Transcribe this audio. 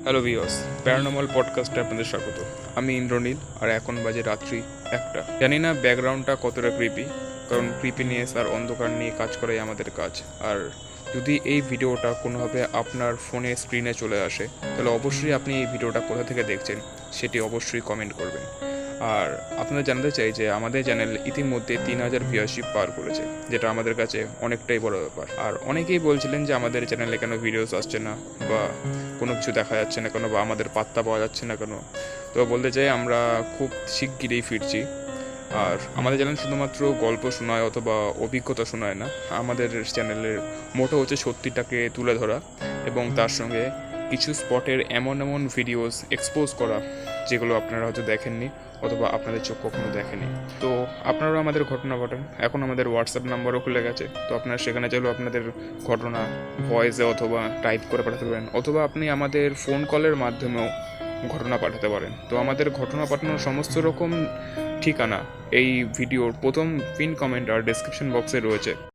Hello viewers, paranormal পডকাস্টে আপনাদের স্বাগত। আমি ইন্দ্রনীল, আর এখন বাজে রাত্রি 1টা। জানি না ব্যাকগ্রাউন্ডটা কতটা ক্রিপি, কারণ ক্রিপিনেস আর অন্ধকার নিয়ে কাজ করাই আমাদের কাজ। আর যদি এই ভিডিওটা কোনোভাবে আপনার ফোনে স্ক্রিনে চলে আসে, তাহলে অবশ্যই আপনি এই ভিডিওটা কোথা থেকে দেখছেন সেটি অবশ্যই কমেন্ট করবেন। আর আপনাদের জানতে চাই যে আমাদের চ্যানেল ইতিমধ্যে 3000 ভিউয়ারশিপ পার করেছে, যেটা আমাদের কাছে অনেকটাই বড় ব্যাপার। আর অনেকেই বলছিলেন যে আমাদের চ্যানেলে কেন ভিডিওস আসছে না, বা কোনো কিছু দেখা যাচ্ছে না কেন, বা আমাদের পাত্তা পাওয়া যাচ্ছে না কেন। তো বলতে চাই, আমরা খুব শিগগিরই ফিরছি। আর আমাদের চ্যানেল শুধুমাত্র গল্প শোনায় অথবা অভিজ্ঞতা শোনায় না, আমাদের চ্যানেলের মোটো হচ্ছে সত্যিটাকে তুলে ধরা, এবং তার সঙ্গে কিছু স্পটের এমন এমন ভিডিওস এক্সপোজ করা যেগুলো আপনারা হয়তো দেখেননি অথবা আপনাদের চোখ কখনো দেখেনি। তো আপনারাও আমাদের ঘটনা ঘটান। এখন আমাদের হোয়াটসঅ্যাপ নাম্বারও খুলে গেছে, তো আপনারা সেখানে চাইলেও আপনাদের ঘটনা ভয়েসে অথবা টাইপ করে পাঠাতে পারেন, অথবা আপনি আমাদের ফোন কলের মাধ্যমেও ঘটনা পাঠাতে পারেন। তো আমাদের ঘটনা পাঠানোর সমস্ত রকম ঠিকানা এই ভিডিওর প্রথম পিন কমেন্ট আর ডেসক্রিপশন বক্সে রয়েছে।